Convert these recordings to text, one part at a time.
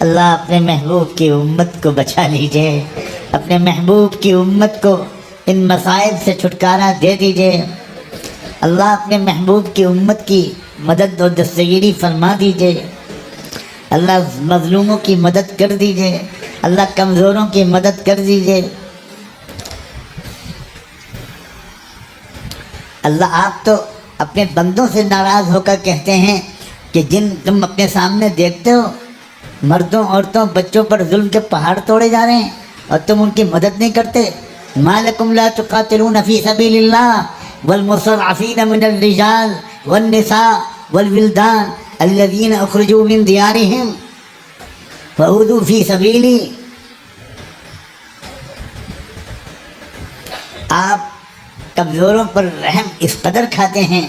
اللہ اپنے محبوب کی امت کو بچا لیجئے، اپنے محبوب کی امت کو ان مصائب سے چھٹکارا دے دیجئے۔ اللہ اپنے محبوب کی امت کی مدد و دستگیری فرما دیجئے۔ اللہ مظلوموں کی مدد کر دیجئے، اللہ کمزوروں کی مدد کر دیجئے۔ اللہ آپ تو اپنے بندوں سے ناراض ہو کر کہتے ہیں کہ جن تم اپنے سامنے دیکھتے ہو مردوں عورتوں بچوں پر ظلم کے پہاڑ توڑے جا رہے ہیں اور تم ان کی مدد نہیں کرتے۔ ما لکم لا تقاتلون فی سبیل اللہ والمستضعفین من الرجال والنساء والولدان الذین اخرجوا من دیارہم فاوذوا فی سبیلی۔ آپ کمزوروں پر رحم اس قدر کھاتے ہیں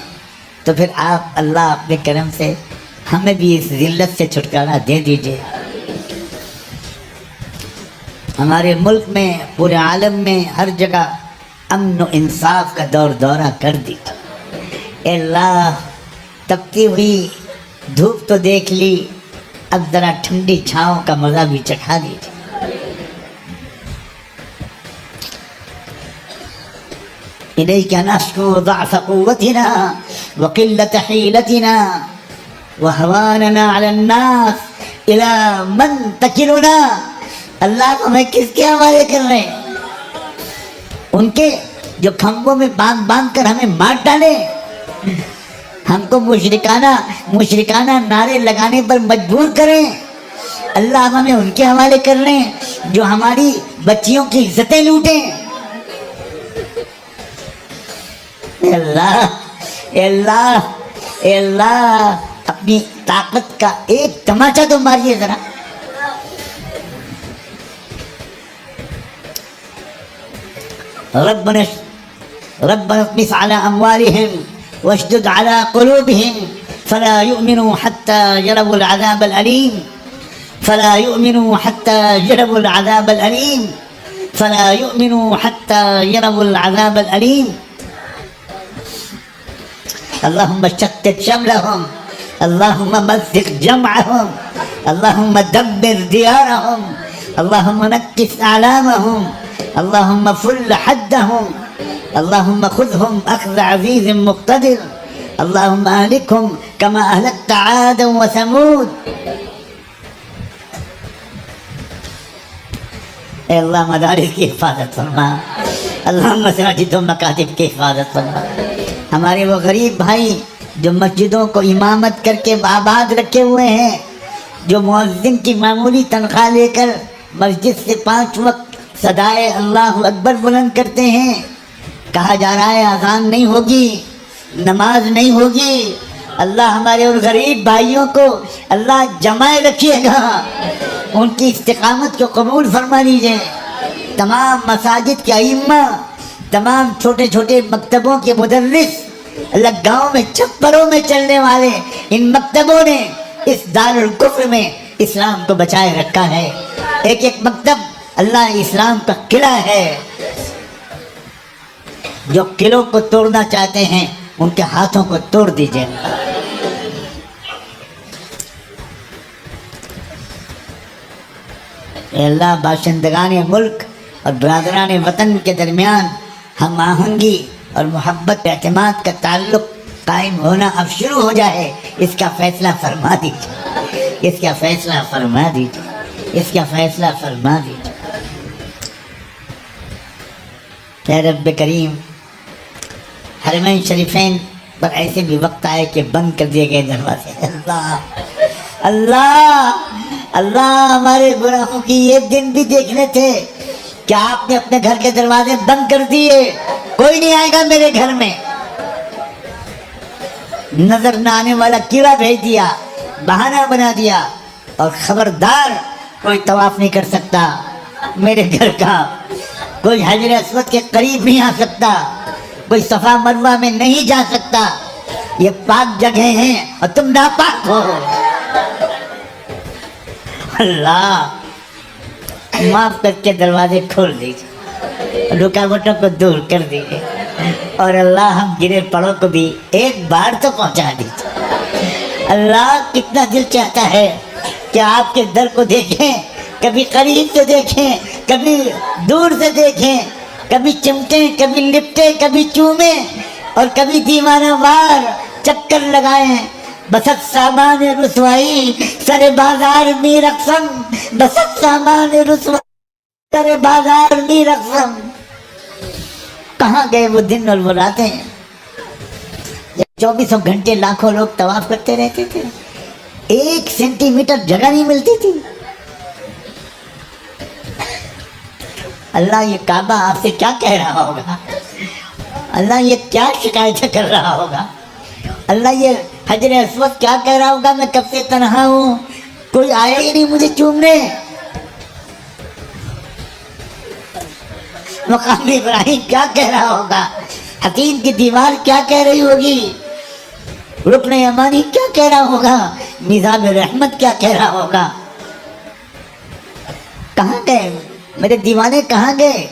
تو پھر آپ اللہ اپنے کرم سے ہمیں بھی اس ذلت سے چھٹکارا دے دیجئے۔ ہمارے ملک میں پورے عالم میں ہر جگہ امن و انصاف کا دورہ کر دیجئے۔ اے اللہ تپتی ہوئی دھوپ تو دیکھ لی، اب ذرا ٹھنڈی چھاؤں کا مزہ بھی چکھا دیجئے۔ إليك نشكو ضعف قوتنا وقلة حيلتنا وهواننا على الناس إلى من تكلنا۔ اللہ کو ہمیں کس کے حوالے کر رہے ہیں؟ ان کے جو کھمبوں میں باندھ کر ہمیں مار ڈالے، ہم کو مشرکانہ نعرے لگانے پر مجبور کریں۔ اللہ ہمیں ان کے حوالے کر رہے ہیں جو ہماری بچیوں کی عزتیں لوٹیں۔ اے اللہ اے اللہ اے اللہ اپنی طاقت کا ایک تماچا تو ماریے ذرا۔ ربنا اطمس على أموالهم واشدد على قلوبهم فلا يؤمنوا حتى يروا العذاب الأليم فلا يؤمنوا حتى يروا العذاب الأليم فلا يؤمنوا حتى يروا العذاب الأليم۔ اللهم شتت شملهم، اللهم مزق جمعهم، اللهم دمر ديارهم، اللهم نكس أعلامهم، اللهم فل حدهم، اللهم خذهم أخذ عزيز مقتدر، اللهم أهلكهم كما أهلكت عادا وثمود۔ اے اللہ مدارس کی حفاظت فرما، اللہم مساجد و مکاتب کی حفاظت فرما۔ ہمارے وہ غریب بھائی جو مسجدوں کو امامت کر کے آباد رکھے ہوئے ہیں، جو مؤذن کی معمولی تنخواہ لے کر مسجد سے 5 وقت صدائے اللہ اکبر بلند کرتے ہیں، کہا جا رہا ہے اذان نہیں ہوگی، نماز نہیں ہوگی۔ اللہ ہمارے ان غریب بھائیوں کو اللہ جمائے رکھیے گا، ان کی استقامت کو قبول فرما لیجیے۔ تمام مساجد کے ائمہ، تمام چھوٹے چھوٹے مکتبوں کے مدرس، اللہ گاؤں میں چھپروں میں چلنے والے ان مکتبوں نے اس دارالکفر میں اسلام کو بچائے رکھا ہے۔ ایک ایک مکتب اللہ اسلام کا قلعہ ہے۔ جو قلعوں کو توڑنا چاہتے ہیں ان کے ہاتھوں کو توڑ دیجیے۔ اے اللہ باشندگان ملک اور برادران وطن کے درمیان ہم آہنگی اور محبت اعتماد کا تعلق قائم ہونا اب شروع ہو جائے، اس کا فیصلہ فرما دیجیے، اس کا فیصلہ فرما دیجیے، اس کا فیصلہ فرما دیجیے۔ اے رب کریم، حرمین شریفین پر ایسے بھی وقت آئے کہ بند کر دیے گئے دروازے۔ اللہ اللہ اللہ ہمارے گناہوں کی یہ دن بھی دیکھنے تھے کہ آپ نے اپنے گھر کے دروازے بند کر دیے، کوئی نہیں آئے گا میرے گھر میں، نظر نہ آنے والا کیڑا بھیج دیا، بہانہ بنا دیا، اور خبردار کوئی طواف نہیں کر سکتا میرے گھر کا، کوئی حجر اسود کے قریب نہیں آ سکتا، کوئی صفا مروہ میں نہیں جا سکتا، یہ پاک جگہ ہیں اور تم ناپاک ہو۔ اللہ معاف کر کے دروازے کھول دیجیے، رکاوٹوں کو دور کر دیجیے، اور اللہ ہم گرے پڑوں کو بھی ایک بار تو پہنچا دیجیے۔ اللہ کتنا دل چاہتا ہے کہ آپ کے در کو دیکھیں، کبھی قریب سے دیکھیں، کبھی دور سے دیکھیں، کبھی چمٹیں، کبھی لپٹیں، کبھی چومیں، اور کبھی دیوانہ وار چکر لگائیں. بست سامان رسوائی سر بازار می رقصم، بست سامان رسوائی سر بازار می رقصم. کہاں گئے وہ دن اور وہ راتیں؟ 24 گھنٹے لاکھوں لوگ طواف کرتے رہتے تھے، 1 سینٹی میٹر جگہ نہیں ملتی تھی. اللہ یہ کعبہ آپ سے کیا کہہ رہا ہوگا؟ اللہ یہ کیا شکایتیں کر رہا ہوگا؟ اللہ یہ حجر اسود کیا کہہ رہا ہوگا؟ میں کب سے تنہا ہوں، کوئی آیا ہی نہیں مجھے چومنے. مقام ابراہیم کیا کہہ رہا ہوگا؟ حتیم کی دیوار کیا کہہ رہی ہوگی؟ رکن یمانی کیا کہہ رہا ہوگا؟ میزاب رحمت کیا کہہ رہا ہوگا؟ کہاں گئے میرے دیوانے، کہاں گئے؟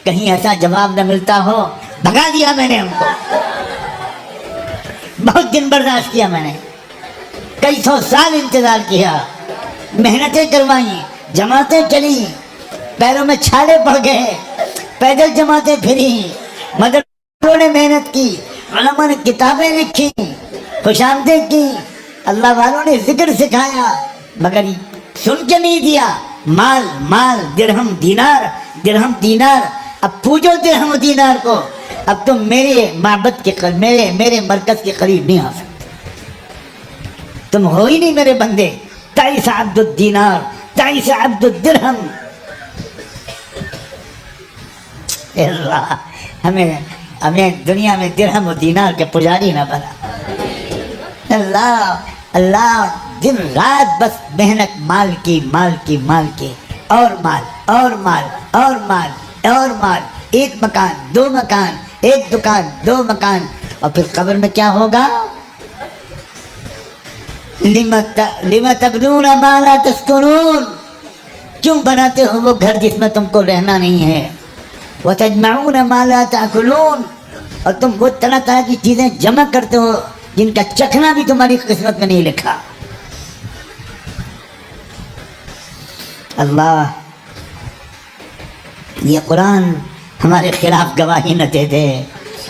کہیں ایسا جواب نہ ملتا ہو. بھگا دیا میں نے ان کو، بہت دن برداشت کیا میں نے، کئی 100 سال انتظار کیا، محنتیں کروائیں، جماعتیں چلی، پیروں میں چھالے پڑ گئے، پیدل جماعتیں پھری، مدرسوں نے محنت کی، علماء نے کتابیں لکھی، خوشامدیں کی، اللہ والوں نے ذکر سکھایا، مگر سن کے نہیں دیا. مال مال، درہم دینار، درہم دینار. اب پوجو درہم دینار کو، اب تم میرے معبد کے میرے مرکز کے قریب نہیں آ سکتے، تم ہو ہی نہیں میرے بندے. تعیس عبد الدینار، تعیس عبد الدرہم. اللہ ہمیں دنیا میں درہم و دینار کے پجاری نہ بنا. اللہ دن رات بس محنت، مال کی مال کی مال کی، اور مال اور مال اور مال اور مال. 1 مکان 2 مکان، 1 دکان 2 مکان. اور پھر قبر میں کیا ہوگا؟ لِمَ تَبْنُونَ مَا لَا تَسْكُنُونَ، کیوں بناتے ہو وہ گھر جس میں تم کو رہنا نہیں ہے؟ وَتَجْمَعُونَ مَا لَا تَأْكُلُونَ، اور تم وہ طرح طرح کی چیزیں جمع کرتے ہو جن کا چکھنا بھی تمہاری قسمت میں نہیں لکھا. اللہ یہ قرآن ہمارے خلاف گواہی نہ دے دے.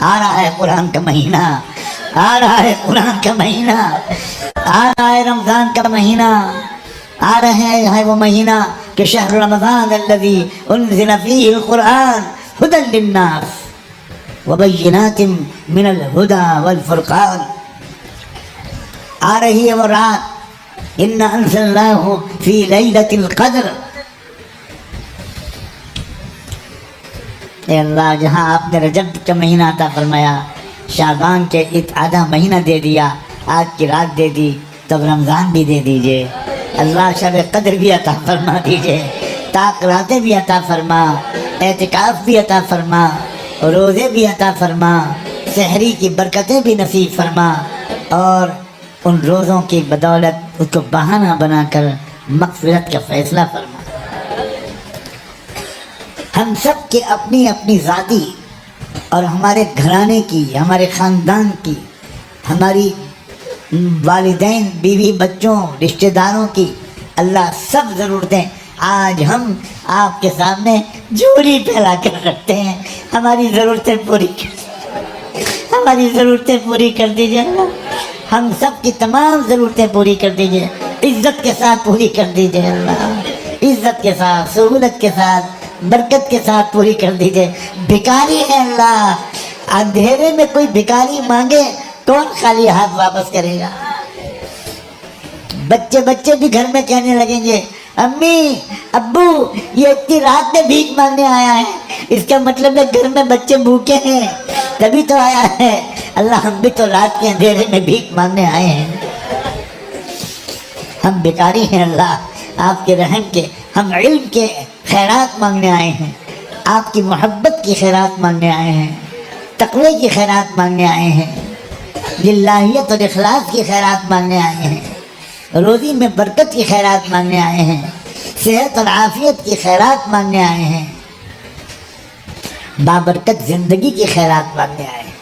آ رہا ہے قرآن کا مہینہ، آ رہا ہے قرآن کا مہینہ، آ رہا ہے رمضان کا مہینہ، آ رہے ہے وہ مہینہ کہ شہر رمضان الذی انزل فیہ القرآن ھدی للناس وبینات من الہدی والفرقان. آ رہی ہے وہ رات، انا انزلناہ فی لیلۃ القدر. اے اللہ، جہاں آپ نے رجب کا مہینہ عطا فرمایا، شعبان کے آدھا مہینہ دے دیا، آج کی رات دے دی، تب رمضان بھی دے دیجئے. اللہ شب قدر بھی عطا فرما دیجئے، طاق راتیں بھی عطا فرما، اعتکاف بھی عطا فرما، روزے بھی عطا فرما، سحری کی برکتیں بھی نصیب فرما، اور ان روزوں کی بدولت اس کو بہانہ بنا کر مغفرت کا فیصلہ فرما. ہم سب کے اپنی اپنی ذاتی اور ہمارے گھرانے کی، ہمارے خاندان کی، ہماری والدین، بیوی، بچوں، رشتہ داروں کی، اللہ سب ضرورتیں آج ہم آپ کے سامنے جھولی پھیلا کر رکھتے ہیں. ہماری ضرورتیں پوری ہماری ضرورتیں پوری کر دیجیے اللہ. ہم سب کی تمام ضرورتیں پوری کر دیجیے، عزت کے ساتھ پوری کر دیجیے اللہ، عزت کے ساتھ، سہولت کے ساتھ، برکت کے ساتھ پوری کر دیجیے. بھکاری ہے اللہ، اندھیرے میں کوئی بھکاری مانگے کون خالی ہاتھ واپس کرے گا؟ بچے بھی گھر میں کہنے لگیں گے، امی ابو یہ اتنی رات میں بھیک مانگنے آیا ہے، اس کا مطلب ہے گھر میں بچے بھوکے ہیں تبھی تو آیا ہے. اللہ ہم بھی تو رات کے اندھیرے میں بھیک مانگنے آئے ہیں، ہم بھکاری ہیں اللہ آپ کے رحم کے. ہم علم کے خیرات مانگنے آئے ہیں، آپ کی محبت کی خیرات مانگنے آئے ہیں، تقوی کی خیرات مانگنے آئے ہیں، للہیت اور اخلاص کی خیرات مانگنے آئے ہیں، روزی میں برکت کی خیرات مانگنے آئے ہیں، صحت اور عافیت کی خیرات مانگنے آئے ہیں، بابرکت زندگی کی خیرات مانگنے آئے ہیں.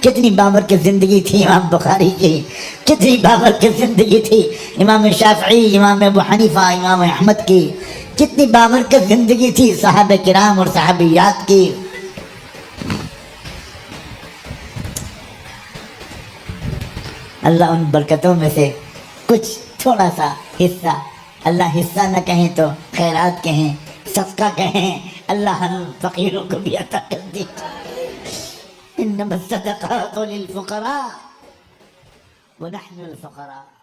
کتنی بابرکت زندگی تھی امام بخاری کی، کتنی بابرکت زندگی تھی امام شافعی، امام ابو حنیفہ، امام احمد کی، کتنی بابرکت زندگی تھی صحابہ کرام اور صحابیات کی۔ اللہ ان برکتوں میں سے کچھ تھوڑا سا حصہ، اللہ حصہ نہ کہیں تو خیرات کہیں، صدقہ کہیں، اللہ ہم فقیروں کو بھی عطا کر دیجیے۔ انما الصدقات للفقراء ونحن الفقراء۔